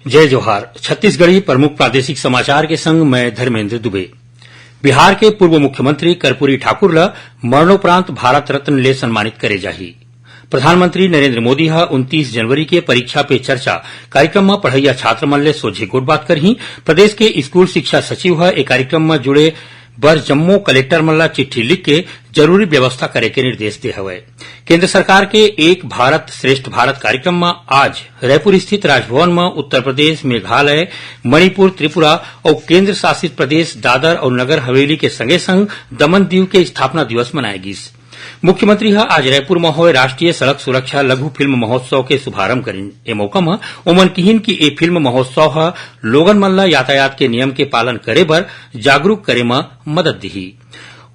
जय जोहार। छत्तीसगढ़ी प्रमुख प्रादेशिक समाचार के संग मैं धर्मेंद्र दुबे। बिहार के पूर्व मुख्यमंत्री कर्पूरी ठाकुर ला मरणोपरांत भारत रत्न ले सम्मानित करे जाही। प्रधानमंत्री नरेंद्र मोदी ह 29 जनवरी के परीक्षा पे चर्चा कार्यक्रम में पढ़इया छात्र मन ले सोझे गोटबात करही। प्रदेश के स्कूल शिक्षा सचिव ह ए कार्यक्रम में जुड़े बर जम्मो कलेक्टर मन ला चिट्ठी लिख के जरूरी व्यवस्था करे के निर्देश दे हवय। केंद्र सरकार के एक भारत श्रेष्ठ भारत कार्यक्रम में आज रायपुर स्थित राजभवन में उत्तर प्रदेश, मेघालय, मणिपुर, त्रिपुरा और केंद्र शासित प्रदेश दादर और नगर हवेली के संगे संग दमन दीव के स्थापना दिवस मनाए गिस। मुख्यमंत्री ह आज रायपुर में होए राष्ट्रीय सड़क सुरक्षा लघु फिल्म महोत्सव के शुभारंभ करिन। ए मौका में ओमन किहिन कि ए फिल्म महोत्सव ह लोगन मन ला यातायात के नियम के पालन करे बर जागरूक करे में मदद दिही।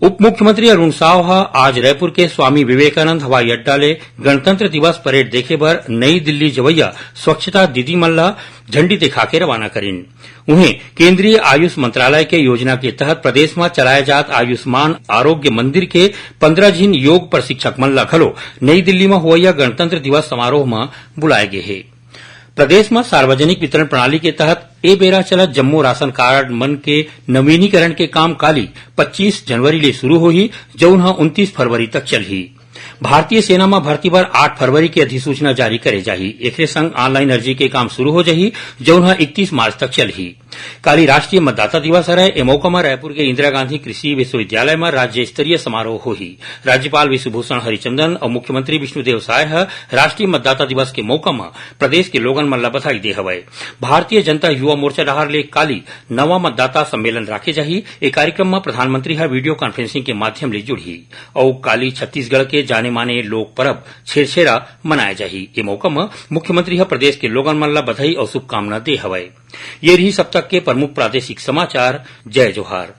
उप मुख्यमंत्री अरुण साव ह आज रायपुर के स्वामी विवेकानंद हवाई अड्डा ले गणतंत्र दिवस परेड देखे बर नई दिल्ली जवैया स्वच्छता दीदी मन ला झंडी दिखा के रवाना करिन। उन्हें केंद्रीय आयुष मंत्रालय के योजना के तहत प्रदेश में चलाए जात आयुष्मान आरोग्य मंदिर के 15 झिन योग प्रशिक्षक मन ला घलो नई दिल्ली में होवैया गणतंत्र दिवस समारोह में बुलाए गे हे। प्रदेश में सार्वजनिक वितरण प्रणाली के तहत ए बेरा चलत जम्मो राशन कार्ड मन के नवीनीकरण के काम काली 25 जनवरी ले शुरू होही, जौन ह 29 फरवरी तक चलही। भारतीय सेना में भर्ती बर 8 फरवरी की अधिसूचना जारी करे जाही। एकरे संग ऑनलाइन अर्जी के काम शुरू हो जाही, जौन ह 31 मार्च तक चलही। काली राष्ट्रीय मतदाता दिवस हरय। ए मौका में रायपुर के इंदिरा गांधी कृषि विश्वविद्यालय में राज्य स्तरीय समारोह होही। राज्यपाल विश्वभूषण हरिचंदन और मुख्यमंत्री विष्णुदेव साय ह राष्ट्रीय मतदाता दिवस के मौका में प्रदेश के लोगन मन ला बधाई दे हवय। भारतीय जनता युवा मोर्चा डहार ले काली नवा मतदाता सम्मेलन राखे जाही। ए कार्यक्रम में प्रधानमंत्री ह वीडियो कॉन्फ्रेंसिंग के माध्यम ले जुड़ही और काली छत्तीसगढ़ के जाने माने लोक पर्व छेरछेरा मनाए जाही। ए मौका में मुख्यमंत्री ह प्रदेश के लोगन मन ला बधाई और शुभकामना दे हवय। ये रही सब तक के प्रमुख प्रादेशिक समाचार। जय जोहार।